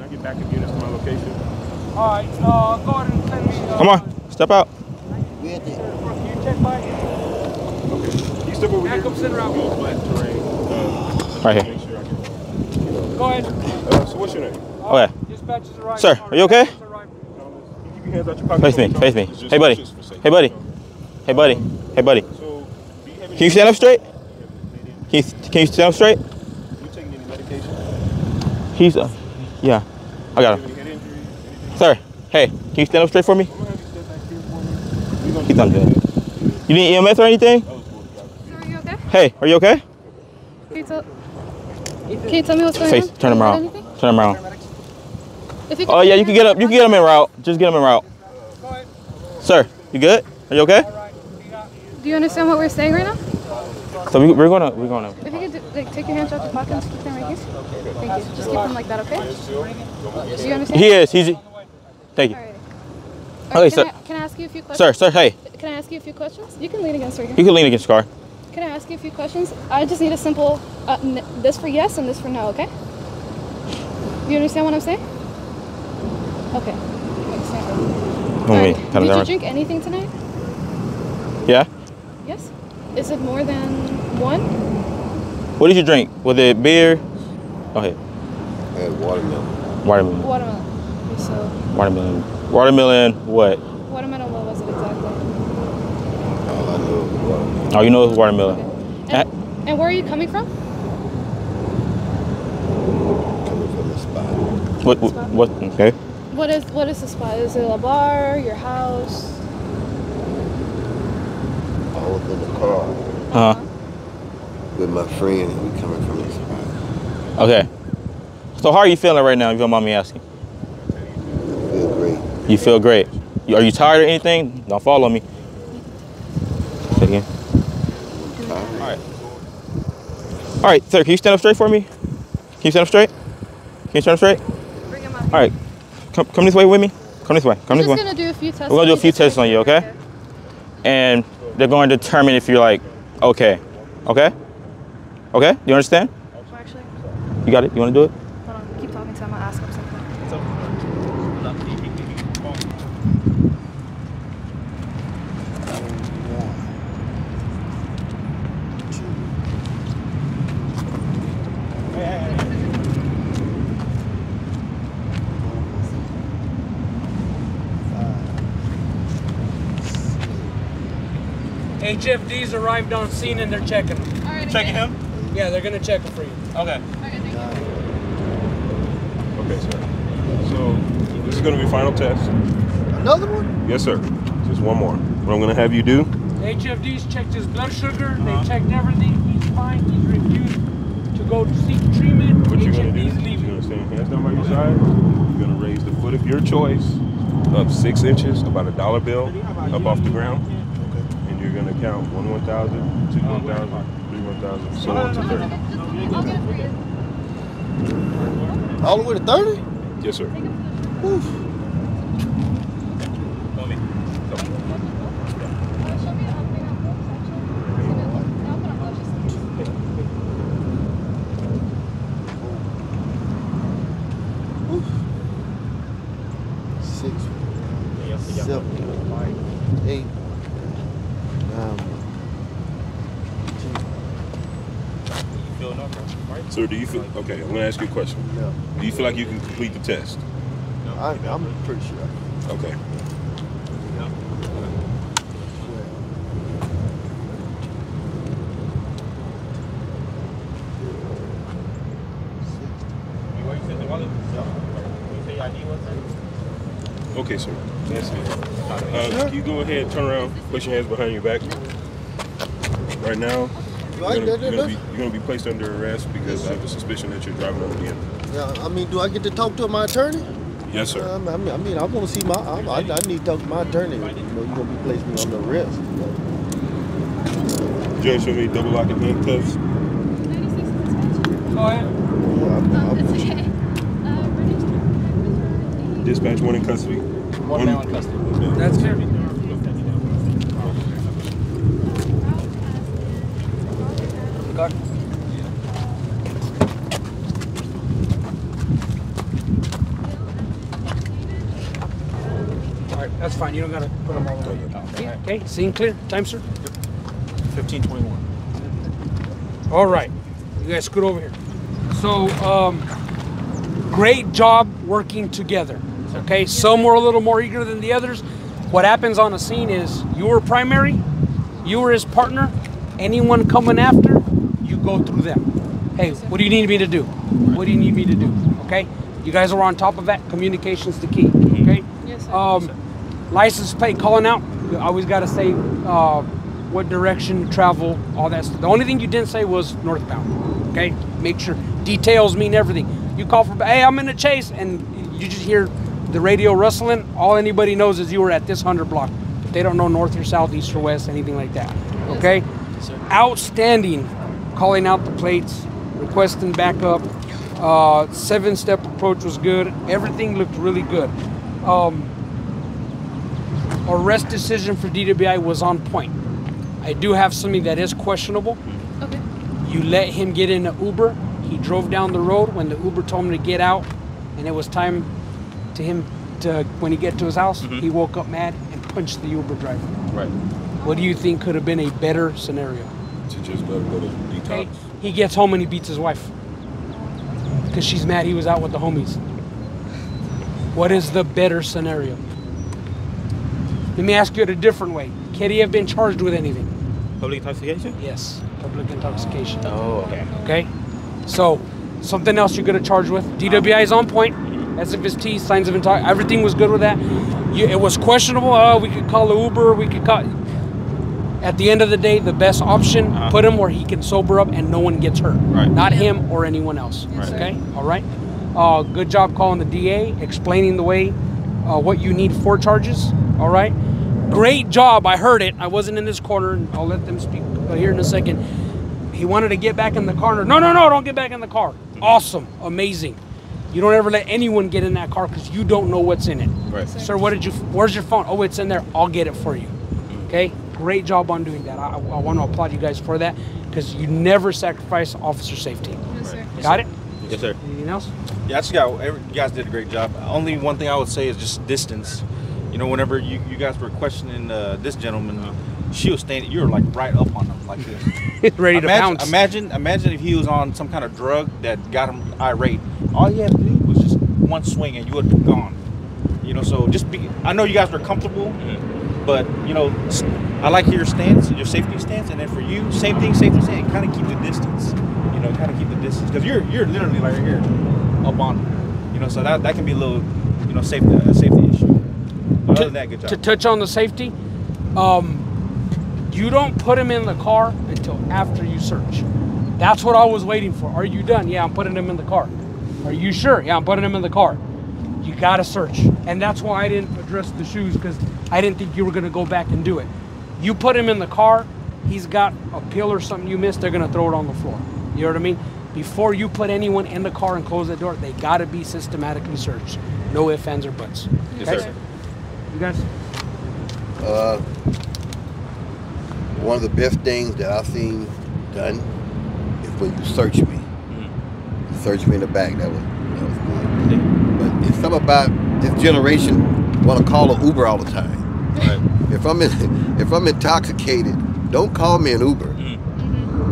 get back again to my location? All right. Go ahead and send me. Come on. Step out. Can you check by? Okay. You step over here. Flat terrain. Right here. Make sure I can. Go ahead. So what's your name? Okay. Dispatches arrived. Sir, are you okay? Keep your hands out your pocket. Face me. Face me. Hey, buddy. Hey, buddy. Hey, buddy. Hey, buddy. Can you stand up straight? Can you stand up straight? You taking any medication? He's yeah. I got him. Sir, hey, can you stand up straight for me? He's not good. You need EMS or anything? Are you okay? Hey, are you okay? Can you tell me what's going Face, on? turn him around. Turn him around. If you Oh yeah, you can get up. You can get him en route. Just get him en route. Sir, you good? Are you okay? Do you understand what we're saying right now? So we're gonna. If you could take your hands out your pocket and stick them right here. Thank you. Just keep them like that, okay? Do you understand? He is. He's. Thank you. Okay, sir. Can I ask you a few questions? Sir, hey. Can I ask you a few questions? You can lean against right here. You can lean against the car. Can I ask you a few questions? I just need a simple, this for yes and this for no, okay? You understand what I'm saying? Okay. Did you drink anything tonight? Yeah. Yes? Is it more than one? What did you drink? Was it beer? Go ahead. I had watermelon. Watermelon. Okay, so Watermelon. Watermelon what? watermelon, what was it exactly? All I know is watermelon. Oh, you know it's watermelon. Okay. And where are you coming from? Coming from the spot. What? Okay. What is the spot? Is it a bar, your house? I was in the car with my friend and we coming from the spot. Okay. So how are you feeling right now, if you don't mind me asking? I feel great. You feel great. Are you tired or anything? Don't follow me. Say it again. All right. All right, sir, can you stand up straight for me? Can you stand up straight? Can you stand up straight? All right. Come this way with me. Come this way. Come this way. We're just gonna do a few tests. We're gonna do a few tests on you, okay? And they're going to determine if you're like, okay. Okay? Okay? Do you understand? Actually, You got it? You wanna do it? hold on. Keep talking to him. I'll ask him something. HFD's arrived on scene and they're checking. Checking him? Yeah, they're gonna check him for you. Okay. Okay, sir. So this is going to be final test. Another one? Yes, sir. Just one more. What I'm going to have you do? HFD's checked his blood sugar. They checked everything. He's fine. He's refused to go seek treatment. What you're going to do? HFD's You're leaving. going to stand hands down by your side. You're going to raise the foot of your choice up 6 inches, about a $1 bill, up off the ground. And you're going to count 1,000, 2,000, 31,000. So on to 30. All the way to 30? Yes, sir. Oof. 6, 7, 8, 9. Sir, do you feel, okay, I'm gonna ask you a question. Yeah. Do you feel like you can complete the test? I'm pretty sure. Okay. Okay, sir. That's it. Can you go ahead, turn around, put your hands behind your back. Right now, you're gonna be placed under arrest because I have a suspicion that you're driving under the influence. Yeah, I mean, do I get to talk to my attorney? Yes, sir. I mean, I want to see I need to talk to my attorney. You know, you're going to be placing me under arrest. Judge, show me double lock and handcuffs. Go ahead. Dispatch, one in custody. One now in custody. That's clear. Got it. All right, that's fine. You don't got to put them all the way. Okay, scene clear. Time, sir? 15:21. All right. You guys scoot over here. So, great job working together. Okay, some were a little more eager than the others. What happens on a scene is you were primary, you were his partner. Anyone coming after, you go through them. Hey, what do you need me to do? What do you need me to do? Okay, you guys are on top of that. Communication's the key. Okay. Yes, sir. License plate calling out. You always got to say what direction, travel, all that stuff. The only thing you didn't say was northbound. Okay, make sure details mean everything. You call for, hey, I'm in a chase, and you just hear the radio rustling. All anybody knows is you were at this 100 block. They don't know north or south, east or west, anything like that. Okay? Yes, outstanding calling out the plates, requesting backup. 7-step approach was good. Everything looked really good. Arrest decision for DWI was on point. I do have something that is questionable. Okay. You let him get in an Uber. He drove down the road when the Uber told him to get out, and it was time to him to, when he get to his house, he woke up mad and punched the Uber driver. Right. What do you think could have been a better scenario? To just let him go to detox. Okay. He gets home and he beats his wife because she's mad he was out with the homies. What is the better scenario? Let me ask you it a different way. Could he have been charged with anything? Public intoxication? Yes, public intoxication. Oh, okay. Okay, so something else you're gonna charge with. DWI is on point. SFST, signs of intoxication, everything was good with that. It was questionable. We could call the Uber. We could call. At the end of the day, the best option, put him where he can sober up and no one gets hurt. Right. Not him or anyone else. Right. Okay. All right. Good job calling the DA, explaining the way what you need for charges. All right. Great job. I heard it. I wasn't in this corner, and I'll let them speak here in a second. He wanted to get back in the car. No, don't get back in the car. Awesome. Amazing. You don't ever let anyone get in that car because you don't know what's in it. Right. Sir, where's your phone? Oh, it's in there. I'll get it for you. Okay? Great job on doing that. I want to applaud you guys for that because you never sacrifice officer safety. Yes, sir. Got it? Yes, sir. Anything else? Yeah, I just you guys did a great job. Only one thing I would say is just distance. You know, whenever you guys were questioning this gentleman, she was standing, you were like right up on him like this. Ready to pounce. Imagine if he was on some kind of drug that got him irate. All you had to do was just one swing and you would have gone. You know, so just be, I know you guys were comfortable, but you know, I like your stance, your safety stance, and then for you, same thing, safety stance, kind of keep the distance. You know, kind of keep the distance because you're literally like right here, up on him. You know, so that can be a little, you know, safety issue. But other than that, good job. To touch on the safety, you don't put him in the car until after you search. That's what I was waiting for. Are you done? Yeah, I'm putting him in the car. Are you sure? Yeah, I'm putting him in the car. You gotta search. And that's why I didn't address the shoes because I didn't think you were gonna go back and do it. You put him in the car, he's got a pill or something you missed, they're gonna throw it on the floor. You know what I mean? Before you put anyone in the car and close the door, they gotta be systematically searched. No ifs, ands, or buts. Yes, Okay? sir. You guys? One of the best things that I've seen done is when you search me. You search me in the back. That was good. But it's something about this generation want to call an Uber all the time. Right. If I'm intoxicated, don't call me an Uber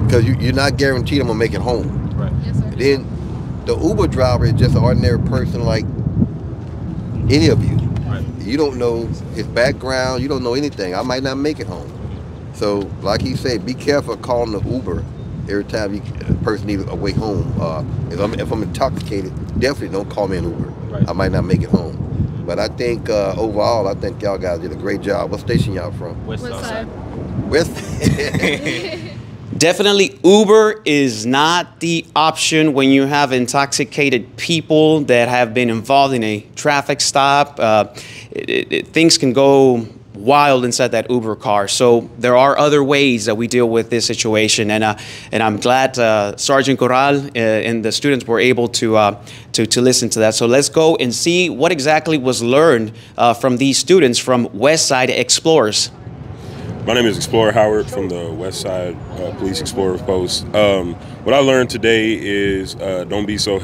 because you're not guaranteed I'm gonna make it home. Right. Yes, sir. Then the Uber driver is just an ordinary person like any of you. Right. You don't know his background. You don't know anything. I might not make it home. So, like he said, be careful of calling the Uber every time a person needs a way home. If I'm intoxicated, definitely don't call me an Uber. Right. I might not make it home. But I think overall, I think y'all guys did a great job. What station y'all from? West Side. West. Definitely, Uber is not the option when you have intoxicated people that have been involved in a traffic stop. Things can go wild inside that Uber car. So there are other ways that we deal with this situation, and I'm glad Sergeant Corral and the students were able to listen to that. So let's go and see what exactly was learned from these students from West Side Explorers. My name is Explorer Howard from the West Side Police Explorer Post. What I learned today is don't be so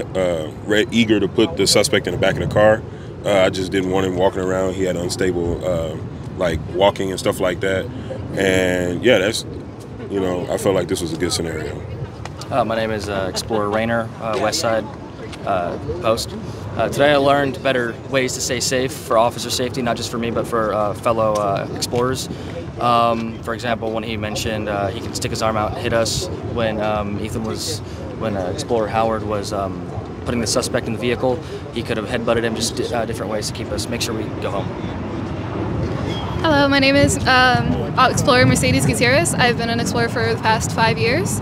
eager to put the suspect in the back of the car. I just didn't want him walking around. He had unstable like walking and stuff like that. And yeah, that's, I felt like this was a good scenario. My name is Explorer Rayner, West Side Post. Today I learned better ways to stay safe for officer safety, not just for me, but for fellow explorers. For example, when he mentioned he can stick his arm out and hit us when Explorer Howard was putting the suspect in the vehicle, he could have headbutted him, just different ways to make sure we go home. Hello, my name is Explorer Mercedes Gutierrez. I've been an explorer for the past 5 years.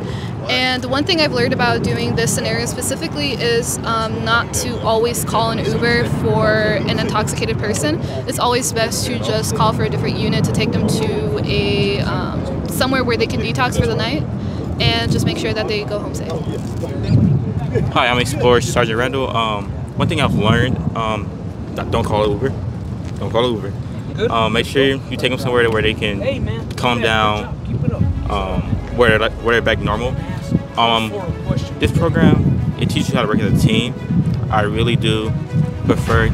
And the one thing I've learned about doing this scenario specifically is not to always call an Uber for an intoxicated person. It's always best to just call for a different unit to take them to a somewhere where they can detox for the night and just make sure that they go home safe. Hi, I'm Explorer Sergeant Randall. One thing I've learned, don't call Uber. Don't call Uber. Make sure you take them somewhere where they can calm down, where they're back normal. This program, it teaches you how to work as a team. I really do prefer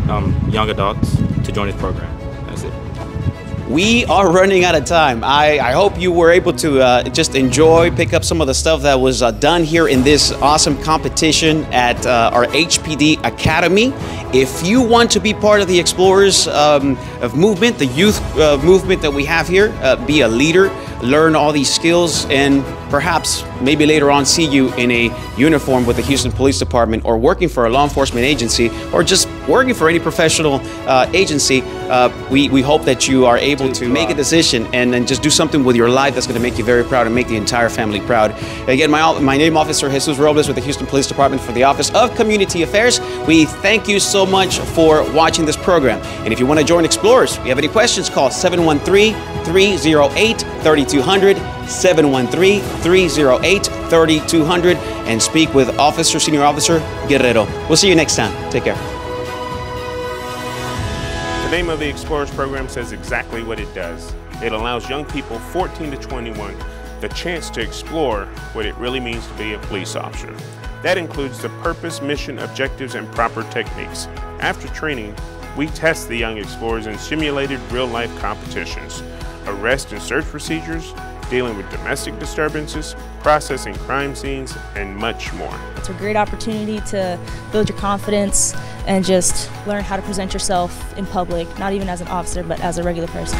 young adults to join this program. That's it. We are running out of time. I hope you were able to just pick up some of the stuff that was done here in this awesome competition at our HPD Academy. If you want to be part of the Explorers of movement, the youth movement that we have here, be a leader, learn all these skills, and perhaps maybe later on see you in a uniform with the Houston Police Department, or working for a law enforcement agency, or just working for any professional agency. We hope that you are able to make a decision and then just do something with your life that's going to make you very proud and make the entire family proud. Again, my name Officer Jesus Robles with the Houston Police Department for the Office of Community Affairs. We thank you so much for watching this program. And if you want to join Explorers, if you have any questions, call 713-308-3200, 713-308-3200, and speak with Senior Officer Guerrero. We'll see you next time. Take care. The name of the Explorers program says exactly what it does. It allows young people 14 to 21 the chance to explore what it really means to be a police officer. That includes the purpose, mission, objectives, and proper techniques. After training, we test the young explorers in simulated real-life competitions, arrest and search procedures, dealing with domestic disturbances, processing crime scenes, and much more. It's a great opportunity to build your confidence and just learn how to present yourself in public, not even as an officer, but as a regular person.